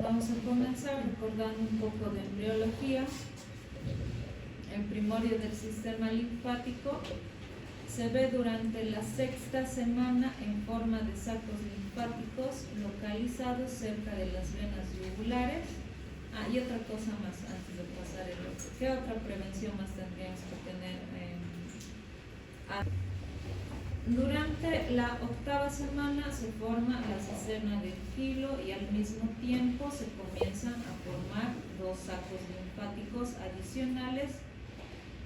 Vamos a comenzar recordando un poco de embriología. El primorio del sistema linfático se ve durante la sexta semana en forma de sacos linfáticos localizados cerca de las venas yugulares. Y otra cosa más antes de pasar el otro. ¿Qué otra prevención más tendríamos que tener? Durante la octava semana se forma la cisterna del filo y al mismo tiempo se comienzan a formar dos sacos linfáticos adicionales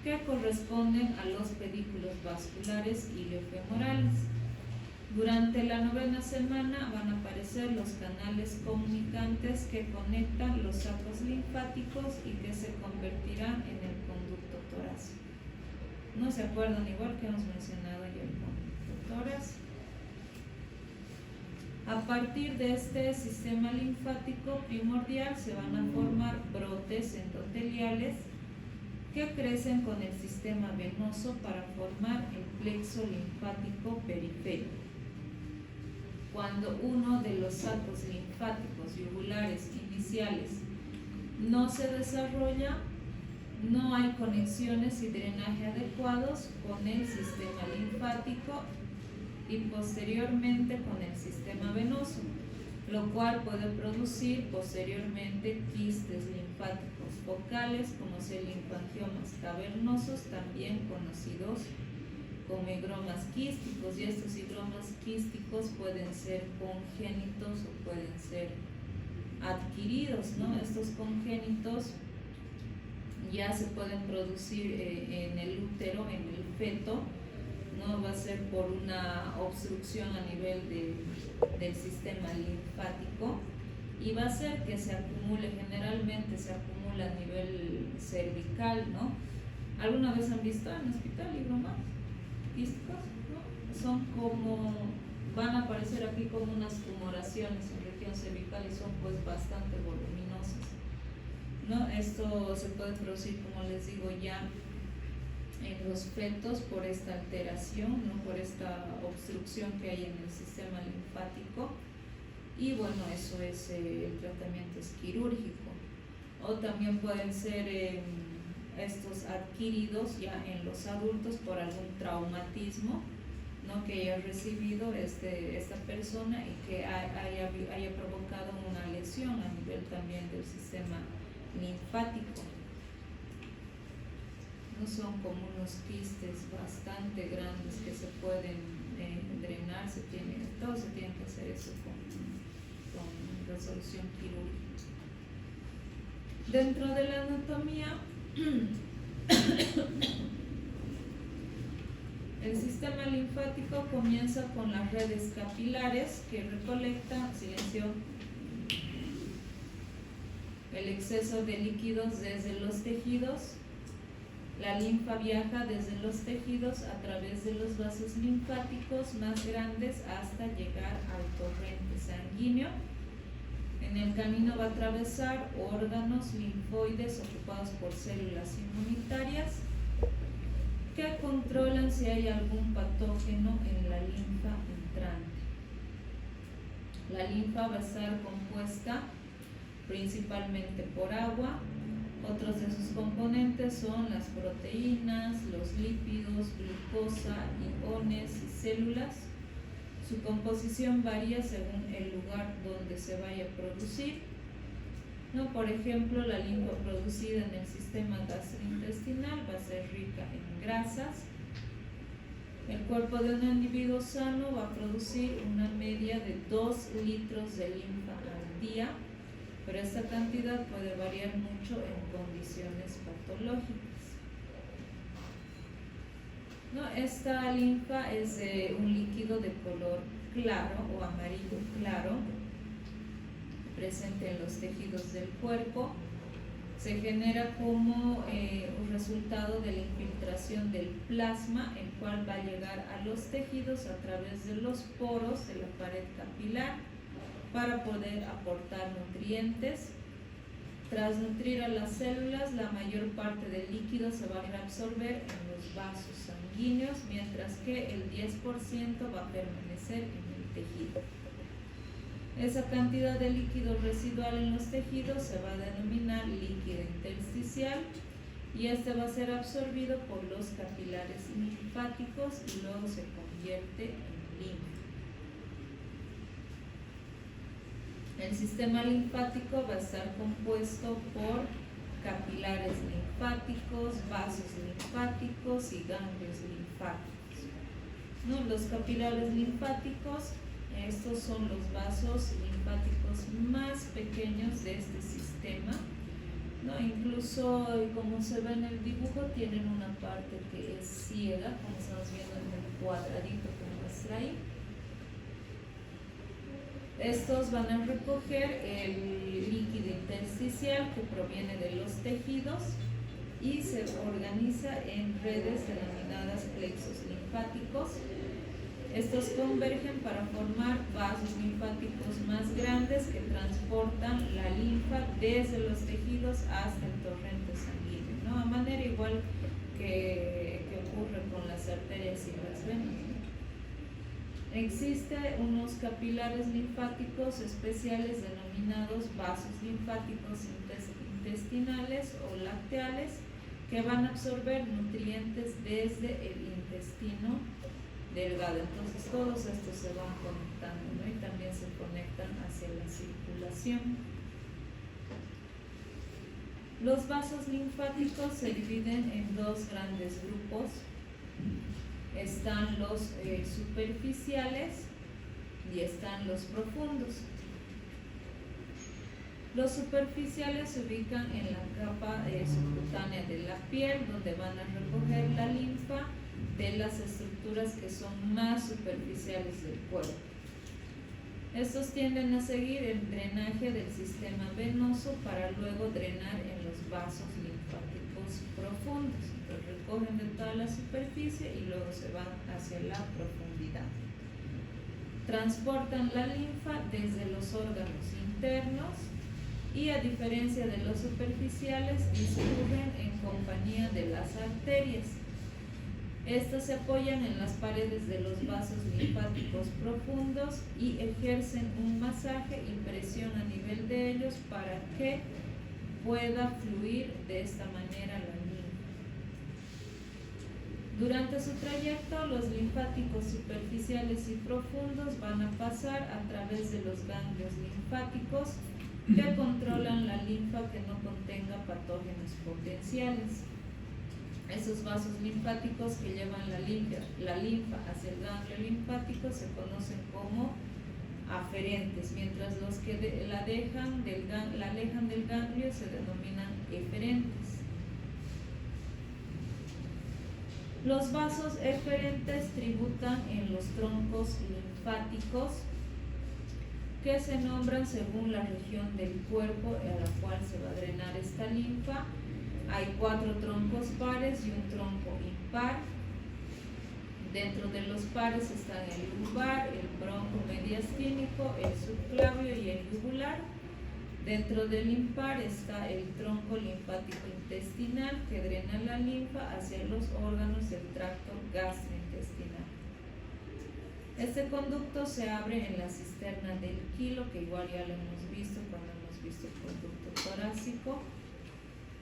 que corresponden a los pedículos vasculares iliofemorales. Durante la novena semana van a aparecer los canales comunicantes que conectan los sacos linfáticos y que se convertirán en el conducto torácico. ¿No se acuerdan? Igual que hemos mencionado ya el conducto torácico. A partir de este sistema linfático primordial se van a formar brotes endoteliales que crecen con el sistema venoso para formar el plexo linfático periférico. Cuando uno de los sacos linfáticos yugulares iniciales no se desarrolla, no hay conexiones y drenaje adecuados con el sistema linfático y posteriormente con el sistema venoso, lo cual puede producir posteriormente quistes linfáticos focales como ser linfangiomas cavernosos, también conocidos como higromas quísticos, y estos higromas quísticos pueden ser congénitos o pueden ser adquiridos, ¿no? Estos congénitos ya se pueden producir en el útero, en el feto, ¿no? Va a ser por una obstrucción a nivel del sistema linfático y va a ser que se acumule, generalmente se acumula a nivel cervical, ¿no? ¿Alguna vez han visto en el hospital higromas quísticos? ¿No? Son como, van a aparecer aquí como unas tumoraciones en región cervical y son pues bastante voluminosas, ¿no? Esto se puede producir, como les digo, ya en los fetos por esta alteración, ¿no? Por esta obstrucción que hay en el sistema linfático, y bueno, eso es el tratamiento es quirúrgico, o también pueden ser estos adquiridos ya en los adultos por algún traumatismo, ¿no? Que haya recibido esta persona y que haya provocado una lesión a nivel también del sistema linfático. No son como unos quistes bastante grandes que se pueden drenar, todo se tiene que hacer eso con resolución quirúrgica. Dentro de la anatomía, el sistema linfático comienza con las redes capilares que recolectan, el exceso de líquidos desde los tejidos. La linfa viaja desde los tejidos a través de los vasos linfáticos más grandes hasta llegar al torrente sanguíneo. En el camino va a atravesar órganos linfoides ocupados por células inmunitarias que controlan si hay algún patógeno en la linfa entrante. La linfa va a estar compuesta principalmente por agua. Otros de sus componentes son las proteínas, los lípidos, glucosa, iones y células. Su composición varía según el lugar donde se vaya a producir, ¿no? Por ejemplo, la linfa producida en el sistema gastrointestinal va a ser rica en grasas. El cuerpo de un individuo sano va a producir una media de 2 litros de linfa al día, pero esta cantidad puede variar mucho en condiciones patológicas, ¿no? Esta linfa es un líquido de color claro o amarillo claro, presente en los tejidos del cuerpo. Se genera como un resultado de la infiltración del plasma, el cual va a llegar a los tejidos a través de los poros de la pared capilar para poder aportar nutrientes. Tras nutrir a las células, la mayor parte del líquido se va a reabsorber en los vasos sanguíneos, mientras que el 10% va a permanecer en el tejido. Esa cantidad de líquido residual en los tejidos se va a denominar líquido intersticial y este va a ser absorbido por los capilares linfáticos y luego se convierte en linfa. El sistema linfático va a estar compuesto por capilares linfáticos, vasos linfáticos y ganglios linfáticos, ¿no? Los capilares linfáticos, estos son los vasos linfáticos más pequeños de este sistema, ¿no? Incluso, como se ve en el dibujo, tienen una parte que es ciega, como estamos viendo en el cuadradito que muestra ahí. Estos van a recoger el líquido intersticial que proviene de los tejidos y se organiza en redes denominadas plexos linfáticos. Estos convergen para formar vasos linfáticos más grandes que transportan la linfa desde los tejidos hasta el torrente sanguíneo, ¿no? A manera igual que ocurre con las arterias y las venas. Existen unos capilares linfáticos especiales denominados vasos linfáticos intestinales o lacteales que van a absorber nutrientes desde el intestino delgado. Entonces todos estos se van conectando, ¿no? Y también se conectan hacia la circulación. Los vasos linfáticos se dividen en dos grandes grupos. Están los superficiales y están los profundos. Los superficiales se ubican en la capa subcutánea de la piel, donde van a recoger la linfa de las estructuras que son más superficiales del cuerpo. Estos tienden a seguir el drenaje del sistema venoso para luego drenar en los vasos linfáticos profundos. Entonces recogen de toda la superficie y luego se van hacia la profundidad. Transportan la linfa desde los órganos internos y, a diferencia de los superficiales, discurren en compañía de las arterias. Estas se apoyan en las paredes de los vasos linfáticos profundos y ejercen un masaje y presión a nivel de ellos para que pueda fluir de esta manera la linfa. Durante su trayecto, los linfáticos superficiales y profundos van a pasar a través de los ganglios linfáticos que controlan la linfa que no contenga patógenos potenciales. Esos vasos linfáticos que llevan la linfa hacia el ganglio linfático se conocen como aferentes, mientras los que la alejan del ganglio se denominan eferentes. Los vasos eferentes tributan en los troncos linfáticos que se nombran según la región del cuerpo a la cual se va a drenar esta linfa. Hay 4 troncos pares y un tronco impar. Dentro de los pares están el lumbar, el bronco mediastínico, el subclavio y el yugular. Dentro del impar está el tronco linfático intestinal que drena la linfa hacia los órganos del tracto gastrointestinal. Este conducto se abre en la cisterna del quilo, que igual ya lo hemos visto cuando hemos visto el conducto torácico,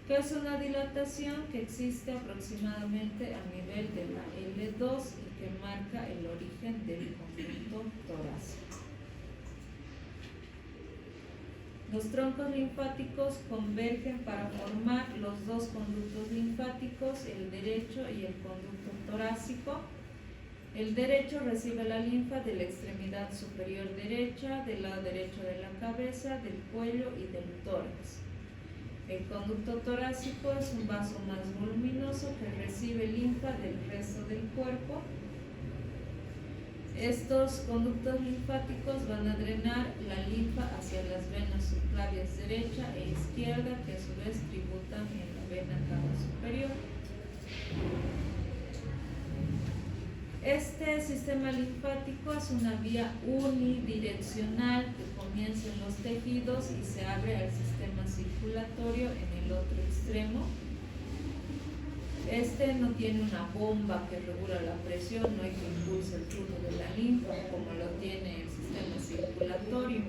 que es una dilatación que existe aproximadamente a nivel de la L2 y que marca el origen del conducto torácico. Los troncos linfáticos convergen para formar los dos conductos linfáticos, el derecho y el conducto torácico. El derecho recibe la linfa de la extremidad superior derecha, del lado derecho de la cabeza, del cuello y del tórax. El conducto torácico es un vaso más voluminoso que recibe linfa del resto del cuerpo. Estos conductos linfáticos van a drenar la linfa hacia las venas subclavias derecha e izquierda, que a su vez tributan en la vena cava superior. Este sistema linfático es una vía unidireccional que comienza en los tejidos y se abre al sistema circulatorio en el otro extremo. Este no tiene una bomba que regula la presión, no hay que impulse el flujo de la linfa como lo tiene el sistema circulatorio.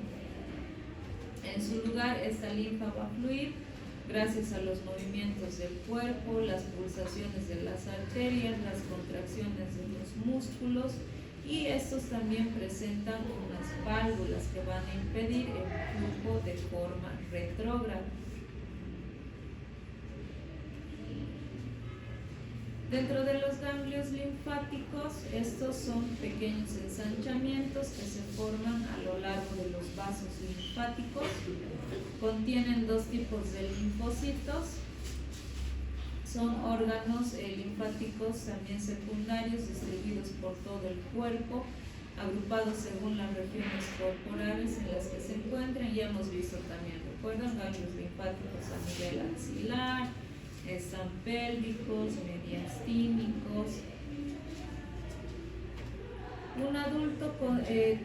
En su lugar, esta linfa va a fluir gracias a los movimientos del cuerpo, las pulsaciones de las arterias, las contracciones de los músculos, y estos también presentan unas válvulas que van a impedir el flujo de forma retrógrada. Dentro de los ganglios linfáticos, estos son pequeños ensanchamientos que se forman a lo largo de los vasos linfáticos. Contienen dos tipos de linfocitos. Son órganos linfáticos también secundarios distribuidos por todo el cuerpo, agrupados según las regiones corporales en las que se encuentran. Ya hemos visto también, ¿recuerdan? Ganglios linfáticos a nivel axilar, están pélvicos, mediastínicos. Un adulto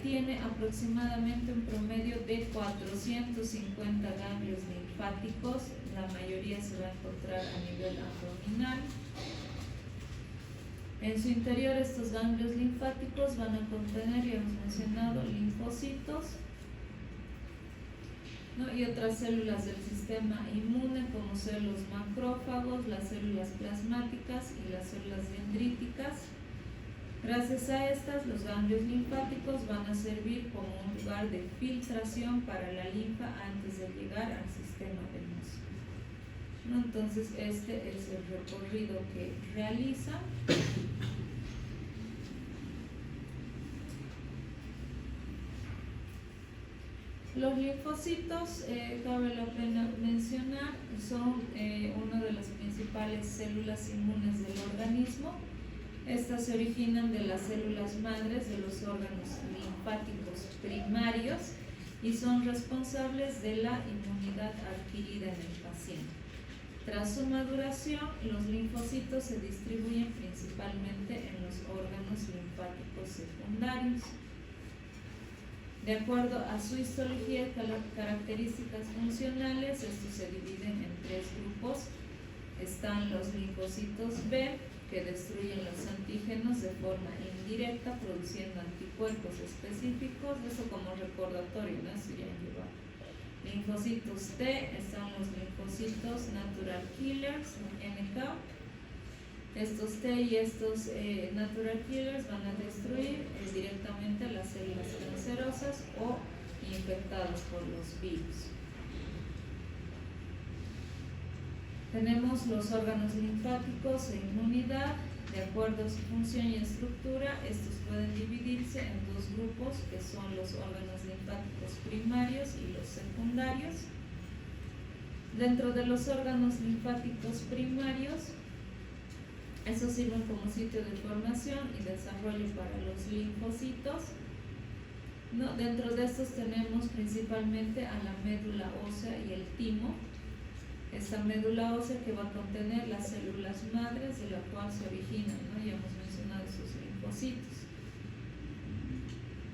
tiene aproximadamente un promedio de 450 ganglios linfáticos. La mayoría se va a encontrar a nivel abdominal. En su interior, estos ganglios linfáticos van a contener, ya hemos mencionado, linfocitos, ¿no? Y otras células del sistema inmune, como ser los macrófagos, las células plasmáticas y las células dendríticas. Gracias a estas, los ganglios linfáticos van a servir como un lugar de filtración para la linfa antes de llegar al sistema venoso, ¿no? Entonces, este es el recorrido que realiza. Los linfocitos, cabe la pena mencionar, son una de las principales células inmunes del organismo. Estas se originan de las células madres de los órganos linfáticos primarios y son responsables de la inmunidad adquirida en el paciente. Tras su maduración, los linfocitos se distribuyen principalmente en los órganos linfáticos secundarios. De acuerdo a su histología y características funcionales, estos se dividen en tres grupos. Están los linfocitos B, que destruyen los antígenos de forma indirecta, produciendo anticuerpos específicos. Eso como recordatorio, ¿no? Eso ya lleva. Linfocitos T, están los linfocitos natural killers, NK. Estos T y estos natural killers van a destruir directamente las células cancerosas o infectadas por los virus. Tenemos los órganos linfáticos e inmunidad. De acuerdo a su función y estructura, estos pueden dividirse en dos grupos, que son los órganos linfáticos primarios y los secundarios. Dentro de los órganos linfáticos primarios, estos sirven como sitio de formación y desarrollo para los linfocitos, ¿no? Dentro de estos tenemos principalmente a la médula ósea y el timo. Esta médula ósea que va a contener las células madres de la cual se originan, ¿no? Ya hemos mencionado esos linfocitos.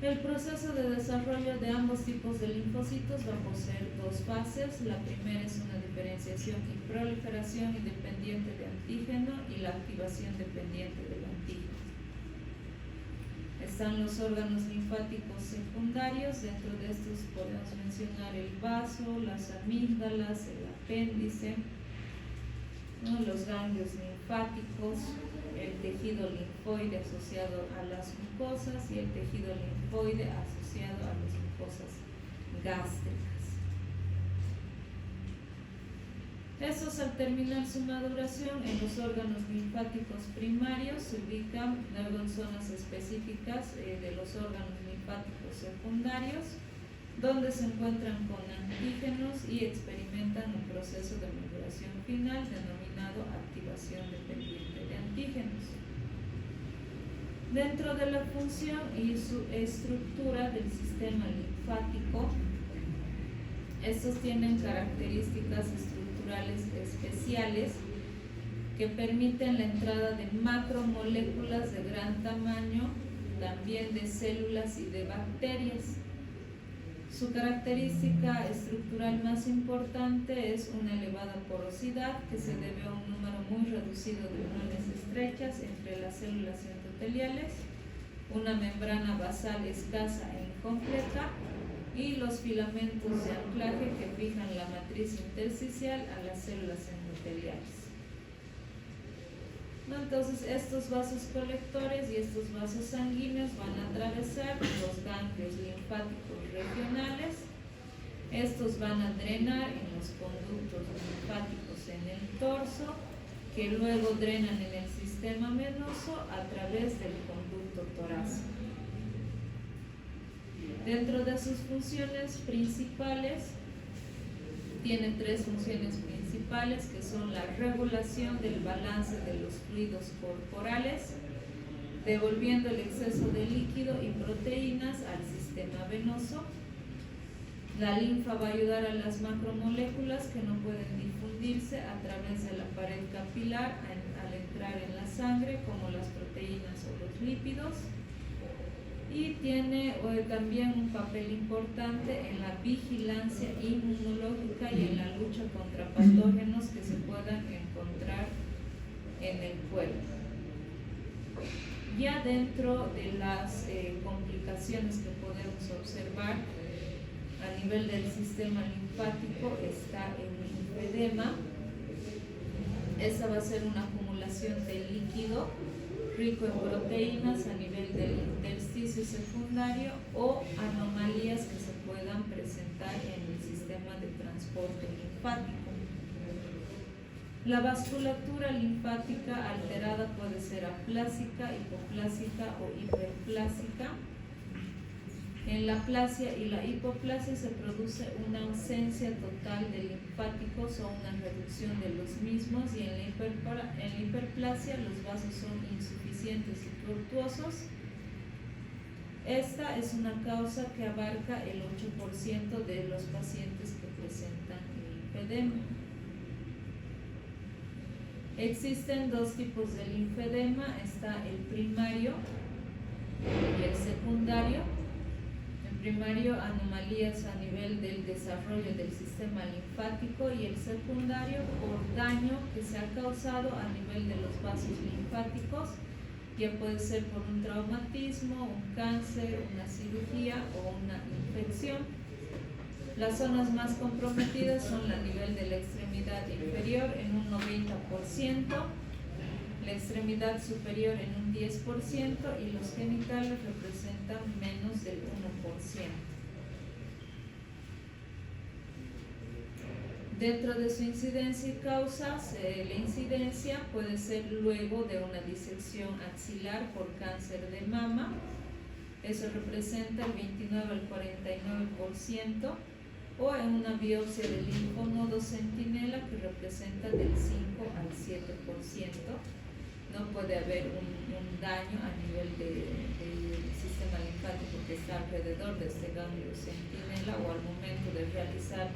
El proceso de desarrollo de ambos tipos de linfocitos va a poseer dos fases. La primera es una diferenciación y proliferación independiente de antígeno y la activación dependiente del antígeno. Están los órganos linfáticos secundarios. Dentro de estos podemos mencionar el vaso, las amígdalas, el apéndice, ¿no? Los ganglios linfáticos, el tejido linfoide asociado a las mucosas y el tejido linfoide asociado a las mucosas gástricas. Estos, al terminar su maduración en los órganos linfáticos primarios, se ubican luego en zonas específicas de los órganos linfáticos secundarios, donde se encuentran con antígenos y experimentan un proceso de maduración final denominado activación dependiente de antígenos. Dentro de la función y su estructura del sistema linfático, estos tienen características estructurales especiales que permiten la entrada de macromoléculas de gran tamaño, también de células y de bacterias. Su característica estructural más importante es una elevada porosidad que se debe a un número muy reducido de uniones estrechas entre las células endoteliales, una membrana basal escasa e incompleta y los filamentos de anclaje que fijan la matriz intersticial a las células endoteliales. ¿No? Entonces estos vasos colectores y estos vasos sanguíneos van a atravesar los ganglios linfáticos regionales. Estos van a drenar en los conductos linfáticos en el torso, que luego drenan en el sistema venoso a través del conducto torácico. Dentro de sus funciones principales, tiene tres funciones principales, que son la regulación del balance de los fluidos corporales, devolviendo el exceso de líquido y proteínas al sistema venoso. La linfa va a ayudar a las macromoléculas que no pueden difundirse a través de la pared capilar al entrar en la sangre, como las proteínas o los lípidos. Y tiene también un papel importante en la vigilancia inmunológica y en la lucha contra patógenos que se puedan encontrar en el cuerpo. Ya dentro de las complicaciones que podemos observar a nivel del sistema linfático está el linfedema. Esa va a ser una acumulación de líquido rico en proteínas a nivel del intersticio secundario o anomalías que se puedan presentar en el sistema de transporte linfático. La vasculatura linfática alterada puede ser aplásica, hipoplásica o hiperplásica. En la aplasia y la hipoplasia se produce una ausencia total de linfáticos o una reducción de los mismos, y en la hiperplasia los vasos son insuficientes y tortuosos. Esta es una causa que abarca el 8% de los pacientes que presentan linfedema. Existen dos tipos de linfedema, está el primario y el secundario. Primario, anomalías a nivel del desarrollo del sistema linfático, y el secundario por daño que se ha causado a nivel de los vasos linfáticos, ya puede ser por un traumatismo, un cáncer, una cirugía o una infección. Las zonas más comprometidas son a nivel de la extremidad inferior en un 90%, la extremidad superior en un 10% y los genitales representan menos del 1%. Dentro de su incidencia y causas, la incidencia puede ser luego de una disección axilar por cáncer de mama, eso representa el 29 al 49%, o en una biopsia del linfonodo centinela, que representa del 5 al 7%. No puede haber un daño a nivel del sistema linfático que está alrededor de este ganglio centinela, o al momento de realizar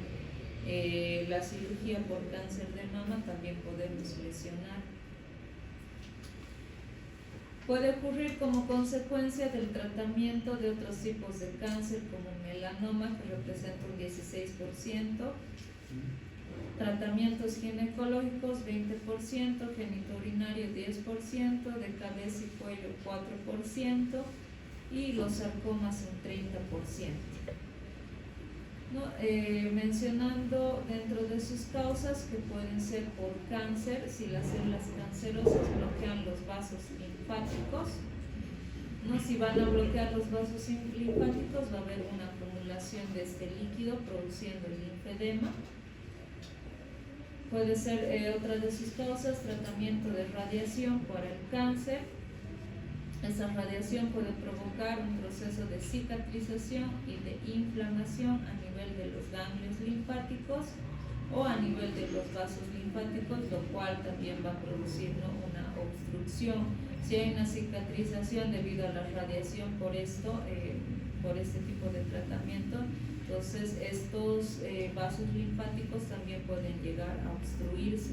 la cirugía por cáncer de mama también podemos lesionar. Puede ocurrir como consecuencia del tratamiento de otros tipos de cáncer, como melanoma, que representa un 16%, tratamientos ginecológicos 20%, genitourinario 10%, de cabeza y cuello 4% y los sarcomas un 30%. ¿No? Mencionando dentro de sus causas que pueden ser por cáncer, si las células cancerosas bloquean los vasos linfáticos, ¿no? Si van a bloquear los vasos linfáticos, va a haber una acumulación de este líquido produciendo el linfedema. Puede ser otra de sus causas, tratamiento de radiación para el cáncer. Esa radiación puede provocar un proceso de cicatrización y de inflamación a nivel de los ganglios linfáticos o a nivel de los vasos linfáticos, lo cual también va a producir, ¿no?, una obstrucción. Si hay una cicatrización debido a la radiación por esto, por este tipo de tratamiento, entonces estos vasos linfáticos también pueden llegar a obstruirse.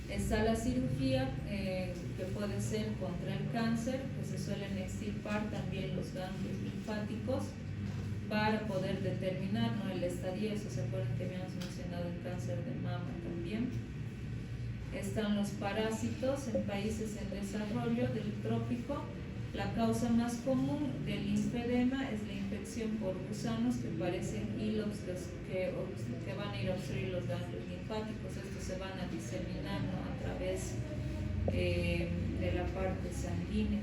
Está la cirugía que puede ser contra el cáncer, que se suelen extirpar también los ganglios linfáticos para poder determinar, ¿no?, el estadio. Eso se acuerdan que habíamos mencionado el cáncer de mama también. Están los parásitos en países en desarrollo del trópico. La causa más común del linfedema es la infección por gusanos que parecen hilos que van a ir a obstruir los ganglios linfáticos. Estos se van a diseminar, ¿no?, a través de la parte sanguínea.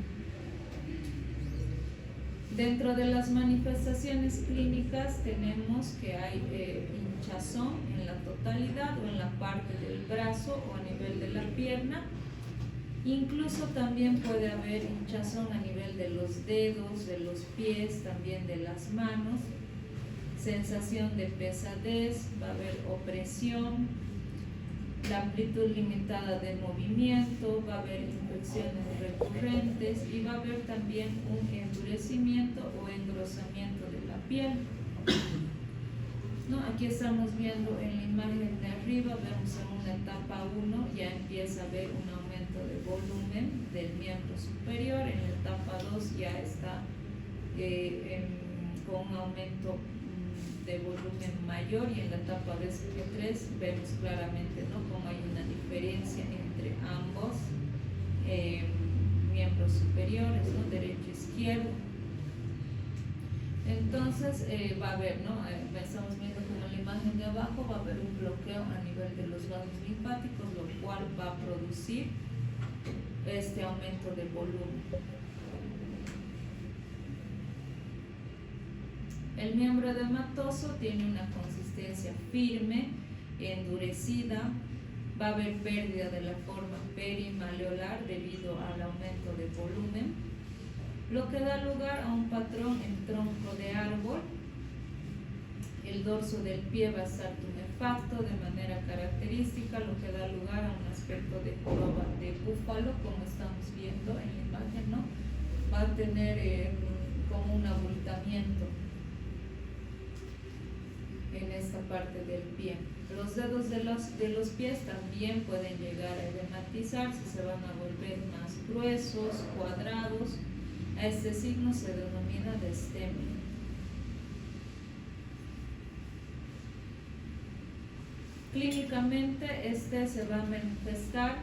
Dentro de las manifestaciones clínicas tenemos que hay hinchazón en la totalidad o en la parte del brazo o a nivel de la pierna. Incluso también puede haber hinchazón a nivel de los dedos, de los pies, también de las manos, sensación de pesadez, va a haber opresión, la amplitud limitada de movimiento, va a haber infecciones recurrentes y va a haber también un endurecimiento o engrosamiento de la piel. ¿No? Aquí estamos viendo en la imagen de arriba, vemos en una etapa 1 ya empieza a haber un aumento de volumen del miembro superior, en la etapa 2 ya está con un aumento de volumen mayor y en la etapa 3 vemos claramente, ¿no?, cómo hay una diferencia entre ambos miembros superiores, ¿no?, derecho e izquierdo. Entonces va a haber, ¿no?, estamos viendo como en la imagen de abajo va a haber un bloqueo a nivel de los vasos linfáticos, lo cual va a producir este aumento de volumen. El miembro edematoso tiene una consistencia firme, endurecida, va a haber pérdida de la forma perimaleolar debido al aumento de volumen, lo que da lugar a un patrón en tronco de árbol. El dorso del pie va a estar tumefacto de manera característica, lo que da lugar a un aspecto de joroba de búfalo, como estamos viendo en la imagen, ¿no? Va a tener como un abultamiento en esta parte del pie. Los dedos de los pies también pueden llegar a edematizarse, se van a volver más gruesos, cuadrados. A este signo se denomina destemia. Clínicamente este se va a manifestar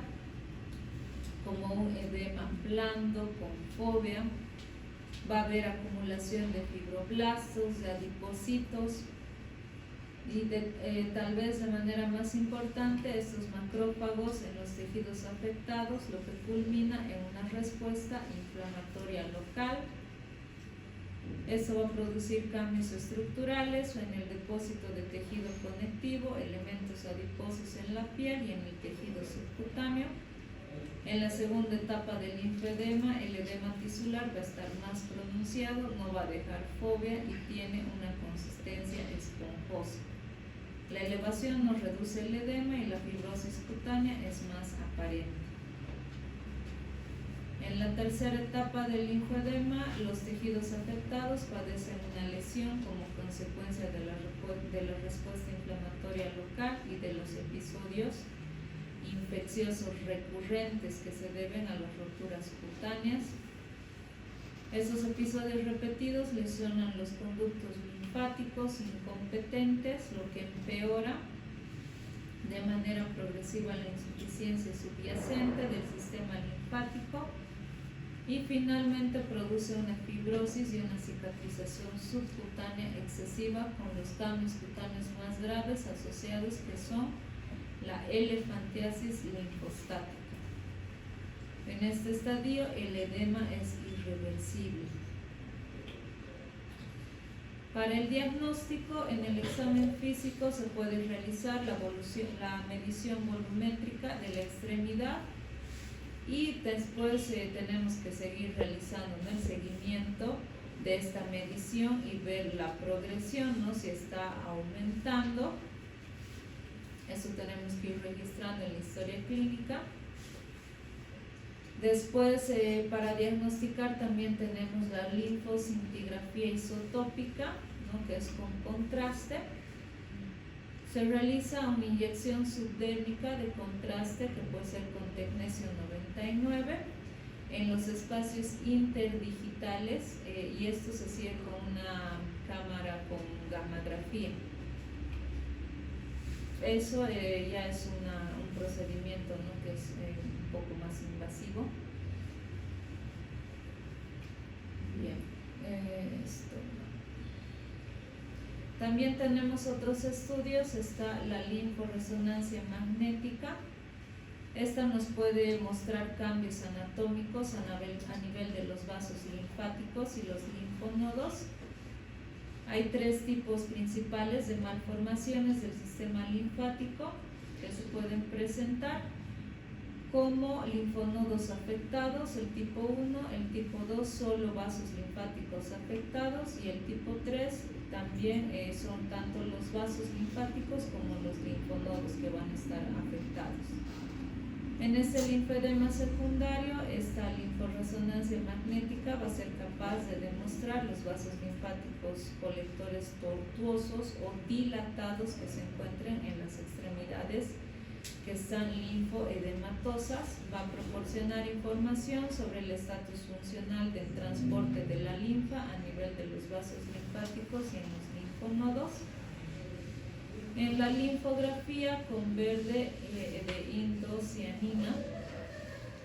como un edema blando con fobia, va a haber acumulación de fibroblastos, de adipocitos y tal vez de manera más importante estos macrófagos en los tejidos afectados, lo que culmina en una respuesta inflamatoria local. Eso va a producir cambios estructurales o en el depósito de tejido conectivo, elementos adiposos en la piel y en el tejido subcutáneo. En la segunda etapa del linfedema, el edema tisular va a estar más pronunciado, no va a dejar fobia y tiene una consistencia esponjosa. La elevación no reduce el edema y la fibrosis cutánea es más aparente. En la tercera etapa del linfedema, los tejidos afectados padecen una lesión como consecuencia de la respuesta inflamatoria local y de los episodios infecciosos recurrentes que se deben a las roturas cutáneas. Esos episodios repetidos lesionan los conductos linfáticos incompetentes, lo que empeora de manera progresiva la insuficiencia subyacente del sistema linfático y finalmente produce una fibrosis y una cicatrización subcutánea excesiva con los cambios cutáneos más graves asociados, que son la elefantiasis linfostática. En este estadio el edema es irreversible. Para el diagnóstico, en el examen físico se puede realizar la medición volumétrica de la extremidad y después tenemos que seguir realizando, ¿no?, el seguimiento de esta medición y ver la progresión, ¿no?, si está aumentando. Eso tenemos que ir registrando en la historia clínica. Después, para diagnosticar también tenemos la linfocintigrafía isotópica, ¿no?, que es con contraste. Se realiza una inyección subdérmica de contraste, que puede ser con tecnesio 99, en los espacios interdigitales, y esto se hacía con una cámara con gammagrafía. Eso ya es un procedimiento, ¿no?, que es un poco más invasivo. Bien, esto. También tenemos otros estudios, está la linforresonancia magnética. Esta nos puede mostrar cambios anatómicos a nivel de los vasos linfáticos y los linfonodos. Hay tres tipos principales de malformaciones del sistema linfático que se pueden presentar, como linfonodos afectados, el tipo 1, el tipo 2, solo vasos linfáticos afectados, y el tipo 3 también son tanto los vasos linfáticos como los linfonodos que van a estar afectados. En este linfedema secundario, esta linforresonancia magnética va a ser capaz de demostrar los vasos linfáticos colectores tortuosos o dilatados que se encuentren en las extremidades que están linfoedematosas. Va a proporcionar información sobre el estatus funcional del transporte de la linfa a nivel de los vasos linfáticos y en los linfonodos. En la linfografía con verde de indocianina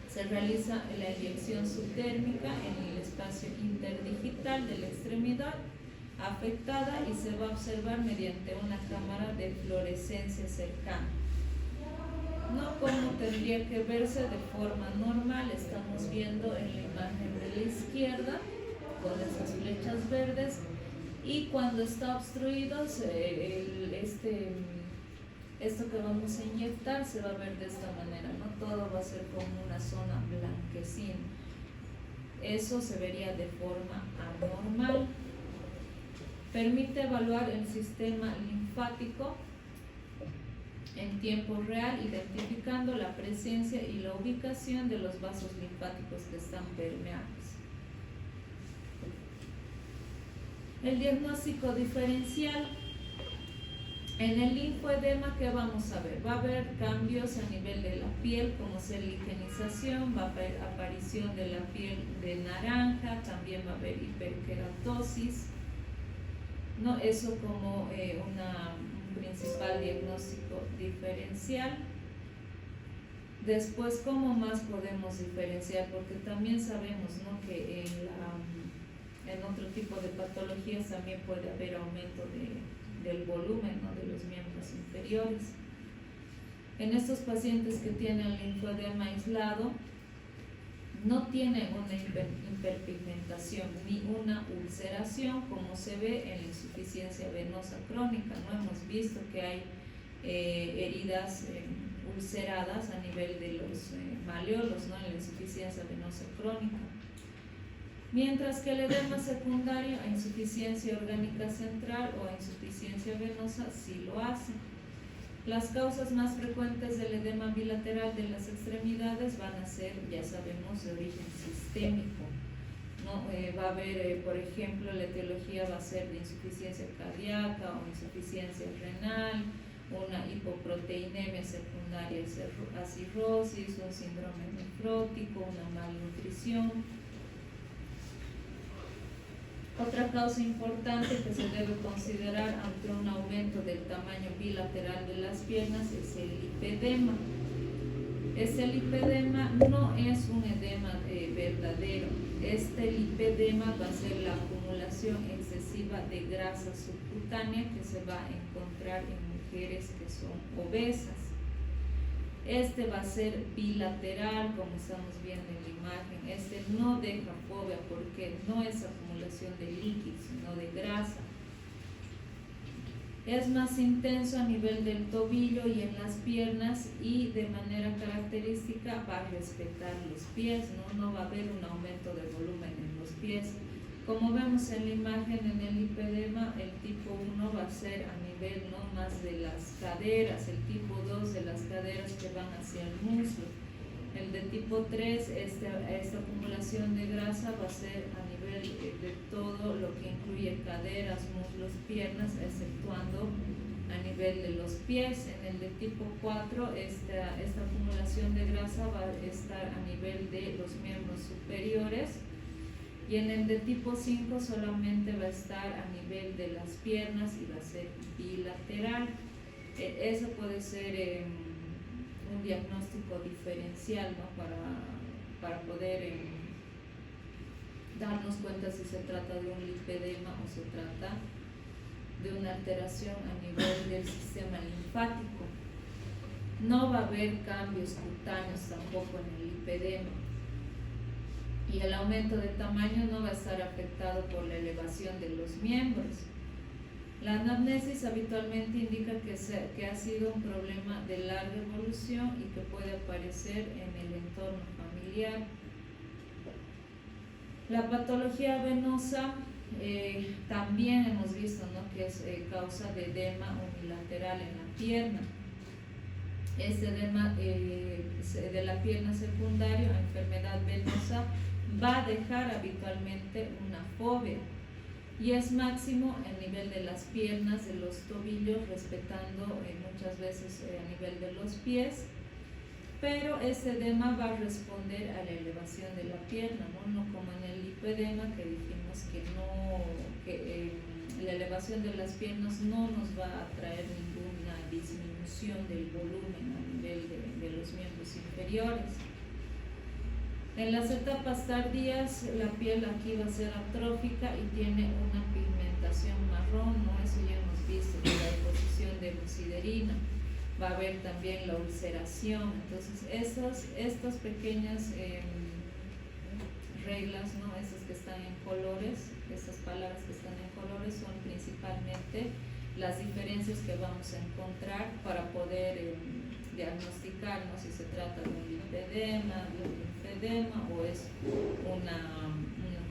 se realiza la inyección subdérmica en el espacio interdigital de la extremidad afectada y se va a observar mediante una cámara de fluorescencia cercana. No como tendría que verse de forma normal, estamos viendo en la imagen de la izquierda con esas flechas verdes, y cuando está obstruido esto que vamos a inyectar se va a ver de esta manera, ¿no? Todo va a ser como una zona blanquecina. Eso se vería de forma anormal. Permite evaluar el sistema linfático en tiempo real, identificando la presencia y la ubicación de los vasos linfáticos que están permeables. El diagnóstico diferencial. En el linfoedema, ¿qué vamos a ver? Va a haber cambios a nivel de la piel, como ser ligenización, va a haber aparición de la piel de naranja, también va a haber hiperkeratosis, ¿no? Eso como un principal diagnóstico diferencial. Después, ¿cómo más podemos diferenciar? Porque también sabemos, ¿no?, que en otro tipo de patologías también puede haber aumento del volumen, ¿no?, de los miembros inferiores. En estos pacientes que tienen linfoedema aislado, no tienen una hiperpigmentación ni una ulceración como se ve en la insuficiencia venosa crónica, ¿no? Hemos visto que hay heridas ulceradas a nivel de los maleolos, ¿no?, en la insuficiencia venosa crónica. Mientras que el edema secundario a insuficiencia orgánica central o a insuficiencia venosa sí lo hace. Las causas más frecuentes del edema bilateral de las extremidades van a ser, ya sabemos, de origen sistémico, ¿no? Va a haber, por ejemplo, la etiología va a ser de insuficiencia cardíaca o insuficiencia renal, una hipoproteinemia secundaria a cirrosis, un síndrome nefrótico, una malnutrición. Otra causa importante que se debe considerar ante un aumento del tamaño bilateral de las piernas es el lipedema. Este lipedema no es un edema verdadero. Este lipedema va a ser la acumulación excesiva de grasa subcutánea que se va a encontrar en mujeres que son obesas. Este va a ser bilateral, como estamos viendo en la imagen. Este no deja fobia porque no es acumulación de líquido, sino de grasa. Es más intenso a nivel del tobillo y en las piernas, y de manera característica va a respetar los pies, no va a haber un aumento de volumen en los pies. Como vemos en la imagen, en el lipedema, el tipo 1 va a ser a nivel no más de las caderas, el tipo 2 de las caderas que van hacia el muslo. El de tipo 3, esta acumulación de grasa va a ser a nivel de todo lo que incluye caderas, muslos, piernas, exceptuando a nivel de los pies. En el de tipo 4, esta acumulación de grasa va a estar a nivel de los miembros superiores. Y en el de tipo 5 solamente va a estar a nivel de las piernas y va a ser bilateral. Eso puede ser un diagnóstico diferencial, ¿no?, para poder darnos cuenta si se trata de un lipedema o se trata de una alteración a nivel del sistema linfático. No va a haber cambios cutáneos tampoco en el lipedema, y el aumento de tamaño no va a estar afectado por la elevación de los miembros. La anamnesis habitualmente indica que ha sido un problema de larga evolución y que puede aparecer en el entorno familiar. La patología venosa también hemos visto, ¿no?, que es causa de edema unilateral en la pierna. Este edema de la pierna secundario a enfermedad venosa va a dejar habitualmente una fobia, y es máximo a nivel de las piernas, de los tobillos, respetando muchas veces a nivel de los pies, pero este edema va a responder a la elevación de la pierna, no como en el lipedema, que dijimos que la elevación de las piernas no nos va a traer ninguna disminución del volumen a nivel de los miembros inferiores. En las etapas tardías, la piel aquí va a ser atrófica y tiene una pigmentación marrón, ¿no? Eso ya hemos visto, con la deposición de muciderina. Va a haber también la ulceración. Entonces, estas pequeñas reglas, ¿no?, esas que están en colores, esas palabras que están en colores, son principalmente las diferencias que vamos a encontrar para poder diagnosticar, ¿no?, si se trata de un lipedema, o es una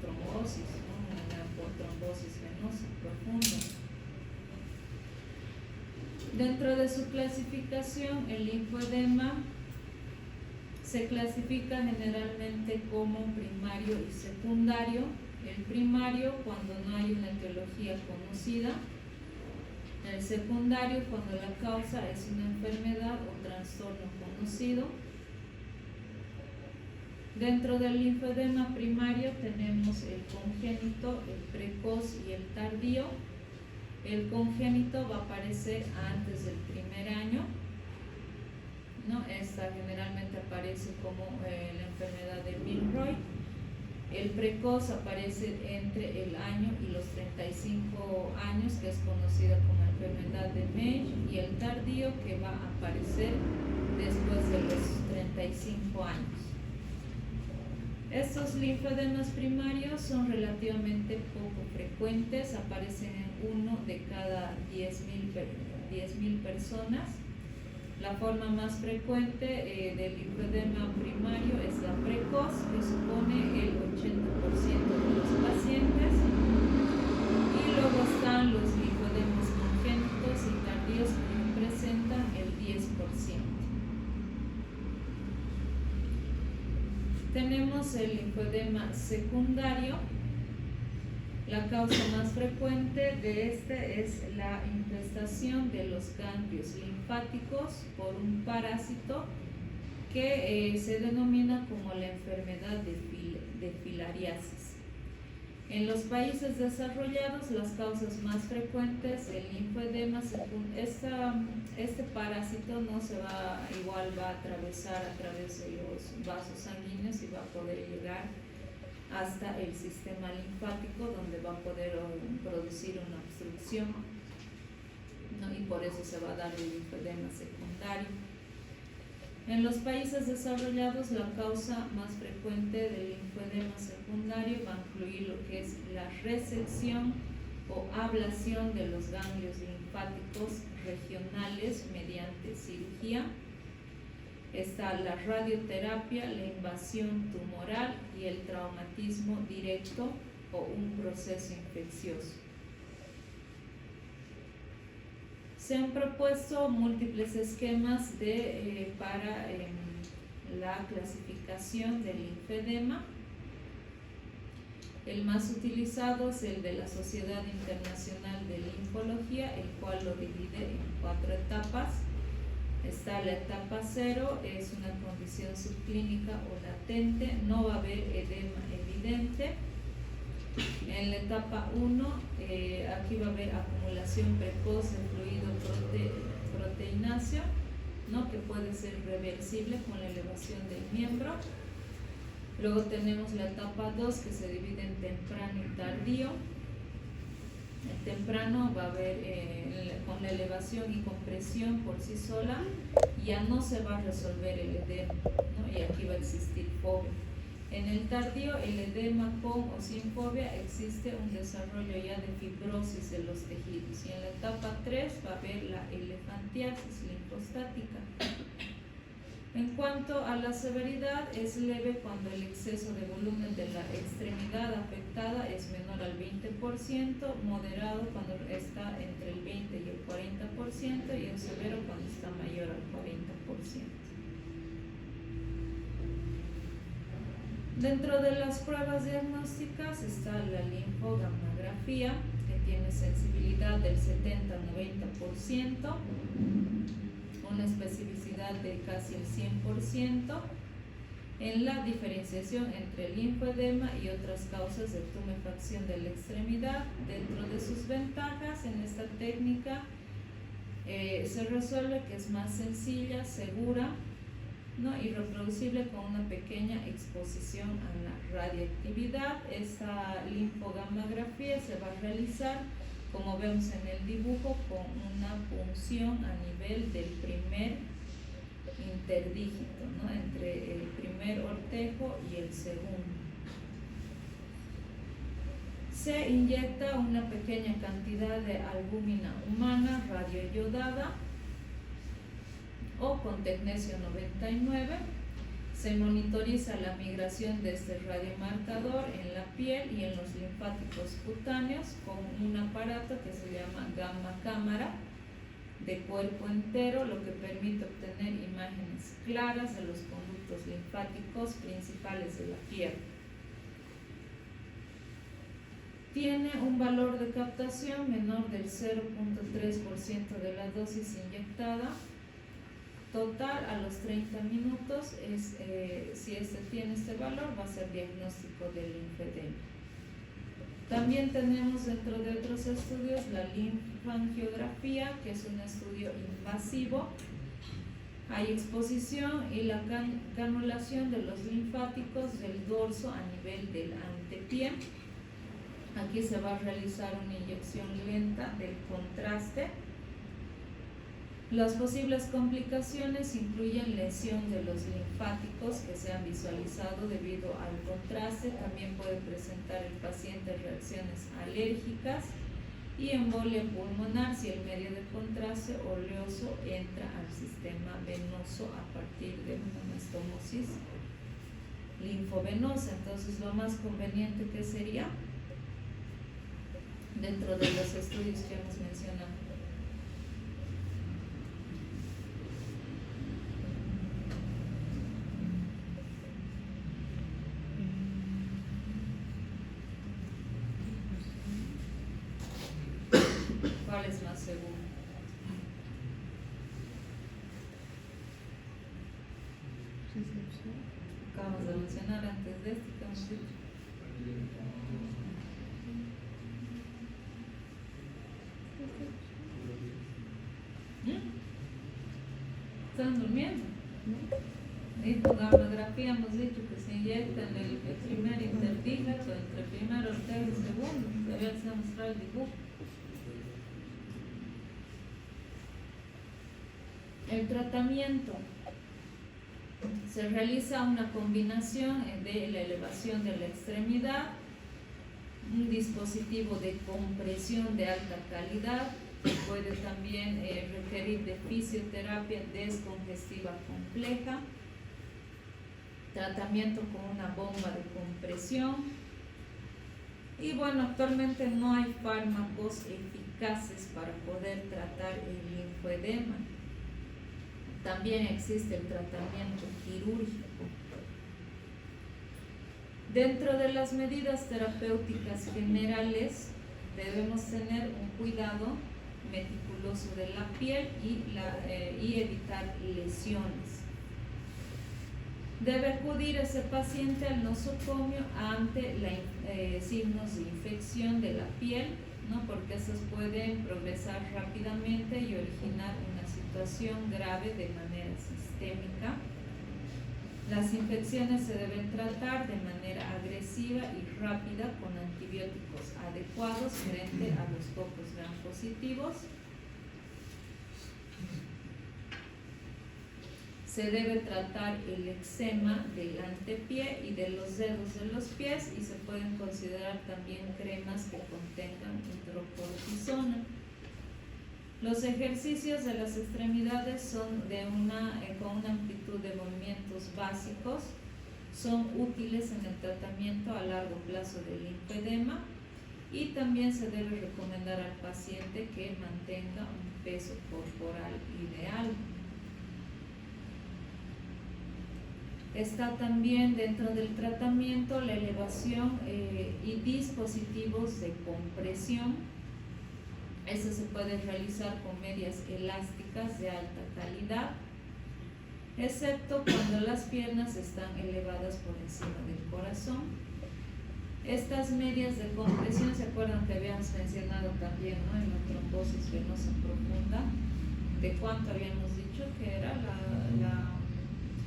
trombosis, ¿no?, una trombosis venosa profunda. Dentro de su clasificación, el linfoedema se clasifica generalmente como primario y secundario. El primario, cuando no hay una etiología conocida. El secundario, cuando la causa es una enfermedad o trastorno conocido. Dentro del linfoedema primario tenemos el congénito, el precoz y el tardío. El congénito va a aparecer antes del primer año, ¿no? Esta generalmente aparece como la enfermedad de Milroy. El precoz aparece entre el año y los 35 años, que es conocida como enfermedad de Meigs, y el tardío, que va a aparecer después de los 35 años. Estos linfoedemas primarios son relativamente poco frecuentes, aparecen en 1 de cada 10.000 personas. La forma más frecuente del linfoedema primario es la precoz, que supone el 80% de los pacientes, y luego están los linfoedemas congénitos y tardíos, que representan el 10%. Tenemos el linfoedema secundario. La causa más frecuente de este es la infestación de los ganglios linfáticos por un parásito que se denomina como la enfermedad de filariasis. En los países desarrollados, las causas más frecuentes del linfoedema, este parásito no se va a atravesar a través de los vasos sanguíneos y va a poder llegar hasta el sistema linfático, donde va a poder producir una obstrucción, ¿no? Y por eso se va a dar el linfoedema secundario. En los países desarrollados, la causa más frecuente del linfoedema secundario va a incluir lo que es la resección o ablación de los ganglios linfáticos regionales mediante cirugía. Está la radioterapia, la invasión tumoral y el traumatismo directo o un proceso infeccioso. Se han propuesto múltiples esquemas para la clasificación del linfoedema. El más utilizado es el de la Sociedad Internacional de Linfología, el cual lo divide en 4 etapas. Está la etapa 0, es una condición subclínica o latente, no va a haber edema evidente. En la etapa 1, aquí va a haber acumulación precoz de fluido proteináceo, ¿no?, que puede ser reversible con la elevación del miembro. Luego tenemos la etapa 2 que se divide en temprano y tardío. El temprano va a haber con la elevación y compresión por sí sola, ya no se va a resolver el edema, ¿no? Y aquí va a existir fobia. En el tardío, el edema con o sin fobia, existe un desarrollo ya de fibrosis de los tejidos. Y en la etapa 3 va a haber la elefantiasis linfostática. En cuanto a la severidad, es leve cuando el exceso de volumen de la extremidad afectada es menor al 20%, moderado cuando está entre el 20 y el 40% y en severo cuando está mayor al 40%. Dentro de las pruebas diagnósticas está la linfogamografía, que tiene sensibilidad del 70-90%, una especificidad de casi el 100% en la diferenciación entre el linfoedema y otras causas de tumefacción de la extremidad. Dentro de sus ventajas en esta técnica se resuelve que es más sencilla, segura, ¿no? Y reproducible con una pequeña exposición a la radiactividad. Esta linfogamografía se va a realizar, como vemos en el dibujo, con una punción a nivel del primer interdígito, ¿no? Entre el primer ortejo y el segundo. Se inyecta una pequeña cantidad de albúmina humana radioiodada o con tecnesio 99. Se monitoriza la migración de este radiomarcador en la piel y en los linfáticos cutáneos con un aparato que se llama gamma cámara de cuerpo entero, lo que permite obtener imágenes claras de los conductos linfáticos principales de la piel. Tiene un valor de captación menor del 0.3% de la dosis inyectada total a los 30 minutos. Si tiene este valor, va a ser diagnóstico del linfedema. También tenemos dentro de otros estudios la linfangiografía, que es un estudio invasivo. Hay exposición y la canulación de los linfáticos del dorso a nivel del antepié. Aquí se va a realizar una inyección lenta del contraste. Las posibles complicaciones incluyen lesión de los linfáticos que se han visualizado debido al contraste. También puede presentar el paciente reacciones alérgicas y embolia pulmonar si el medio de contraste oleoso entra al sistema venoso a partir de una anastomosis linfovenosa. Entonces, lo más conveniente que sería, dentro de los estudios que hemos mencionado, ¿cuál es más seguro? Acabamos de mencionar antes de este que hemos dicho. ¿Están durmiendo? Linfogamografía hemos dicho que se inyecta en el primer interdígito, entre primer ortejo y segundo. Todavía se ha mostrado el dibujo. El tratamiento se realiza una combinación de la elevación de la extremidad, un dispositivo de compresión de alta calidad, puede también requerir de fisioterapia descongestiva compleja, tratamiento con una bomba de compresión. Y bueno, actualmente no hay fármacos eficaces para poder tratar el linfoedema. También existe el tratamiento quirúrgico. Dentro de las medidas terapéuticas generales debemos tener un cuidado meticuloso de la piel y evitar lesiones. Debe acudir ese paciente al nosocomio ante signos de infección de la piel, ¿no? Porque estos pueden progresar rápidamente y originar una situación grave de manera sistémica. Las infecciones se deben tratar de manera agresiva y rápida con antibióticos adecuados frente a los focos gram positivos. Se debe tratar el eczema del antepié y de los dedos de los pies, y se pueden considerar también cremas que contengan hidrocortisona. Los ejercicios de las extremidades son con una amplitud de movimientos básicos. Son útiles en el tratamiento a largo plazo del linfedema, y también se debe recomendar al paciente que mantenga un peso corporal ideal. Está también dentro del tratamiento la elevación y dispositivos de compresión. Eso se puede realizar con medias elásticas de alta calidad, excepto cuando las piernas están elevadas por encima del corazón. Estas medias de compresión, ¿se acuerdan que habíamos mencionado también, ¿no?, en la trombosis venosa profunda? ¿De cuánto habíamos dicho que era la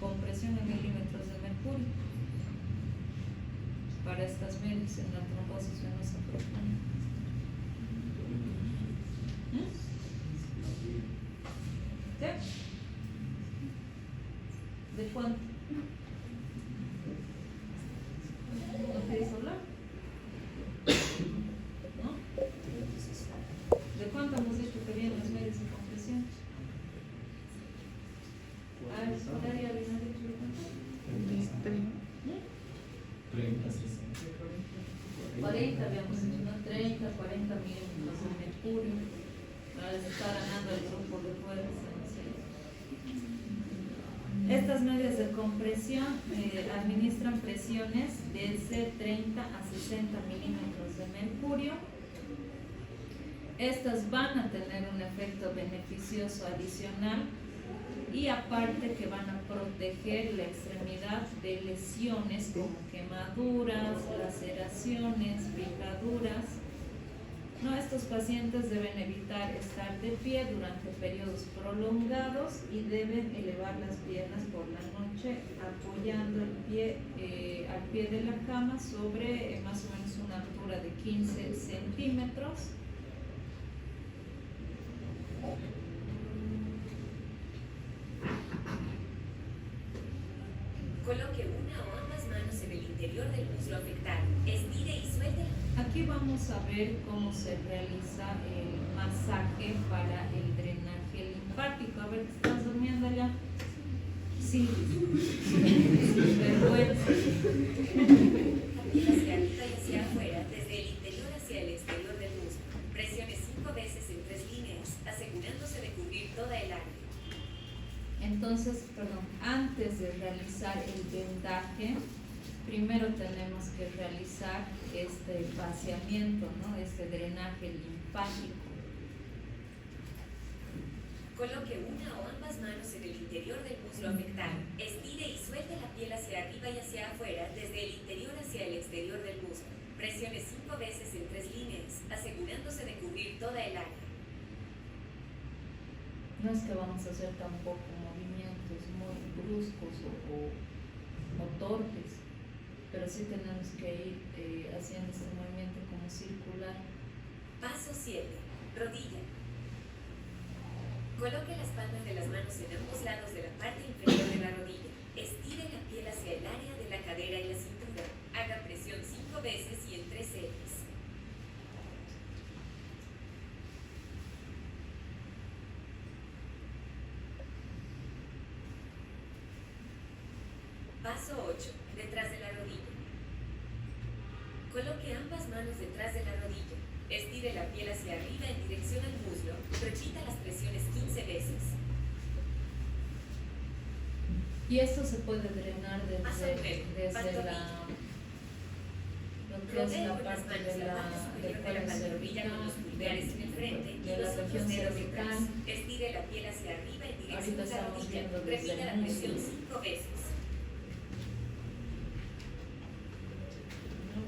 compresión en milímetros de mercurio para estas medias en la trombosis venosa profunda? ¿Sí? ¿De cuánto? ¿No queréis hablar? ¿No? ¿De cuánto hemos dicho que vienen las medias de compresión? A ver, ¿Daria había dicho de cuánto? 30, 60, 40 habíamos dicho, ¿no? 30, 40 milímetros de mercurio. Ahora les está ganando el grupo de fuerza. Estas medias de compresión administran presiones desde 30 a 60 milímetros de mercurio. Estas van a tener un efecto beneficioso adicional, y aparte que van a proteger la extremidad de lesiones como quemaduras, laceraciones, picaduras. No, estos pacientes deben evitar estar de pie durante periodos prolongados y deben elevar las piernas por la noche apoyando el pie al pie de la cama sobre más o menos una altura de 15 centímetros. Coloque una o ambas manos en el interior del muslo afectado. Estire y suelte. Aquí vamos a ver cómo se realiza el masaje para el drenaje linfático. A ver, ¿estás durmiendo ya? Sí. Vergüenza. Hacia arriba y hacia afuera, desde el interior hacia el exterior del muslo. Presione 5 veces en 3 líneas, asegurándose de cubrir toda el área. Entonces, antes de realizar el vendaje, primero tenemos que realizar este vaciamiento, ¿no?, este drenaje linfático. Coloque una o ambas manos en el interior del muslo afectado. Estire y suelte la piel hacia arriba y hacia afuera, desde el interior hacia el exterior del muslo. Presione 5 veces en 3 líneas, asegurándose de cubrir toda el área. No es que vamos a hacer tampoco movimientos muy bruscos o torpes, pero sí tenemos que ir haciendo este movimiento como circular. Paso 7. Rodilla. Coloque las palmas de las manos en ambos lados de la parte inferior de la rodilla. Estire la piel hacia el área de la cadera y la cintura. Haga presión 5 veces y en 3 series. Paso 8. Detrás de la rodilla. Coloque ambas manos detrás de la rodilla. Estire la piel hacia arriba en dirección al muslo. Repita las presiones 15 veces. Y esto se puede drenar desde la, lo que es la parte de del cuello cervical, de la región cervical. Estire la piel hacia arriba en dirección Ahorita a la estamos rodilla. viendo desde Repita el la presión muslo. 5 veces.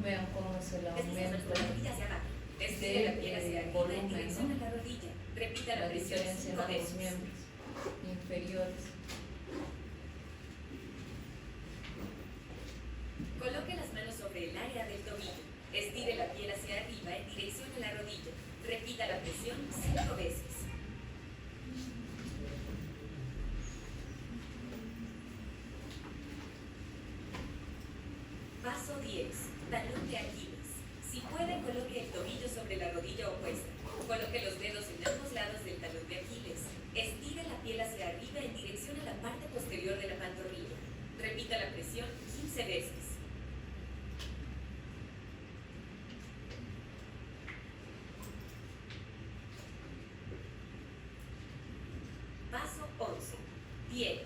Vean cómo es el Desliza aumento la rodilla hacia abajo. Estire la piel hacia arriba volumen, en dirección ¿no?, a la rodilla. Repita la la presión diferencia 5 en los veces. miembros inferiores. Coloque las manos sobre el área del tobillo. Estire la piel hacia arriba en dirección a la rodilla. Repita la presión 5 veces. Paso 10. Talón de Aquiles. Si puede, coloque el tobillo sobre la rodilla opuesta. Coloque los dedos en ambos lados del talón de Aquiles. Estire la piel hacia arriba en dirección a la parte posterior de la pantorrilla. Repita la presión 15 veces. Paso 11. Pie.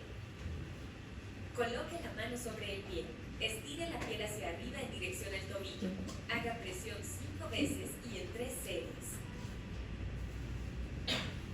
Coloque la mano sobre el pie. Estire la piel hacia arriba en dirección al tobillo. Haga presión 5 veces y en 3 series.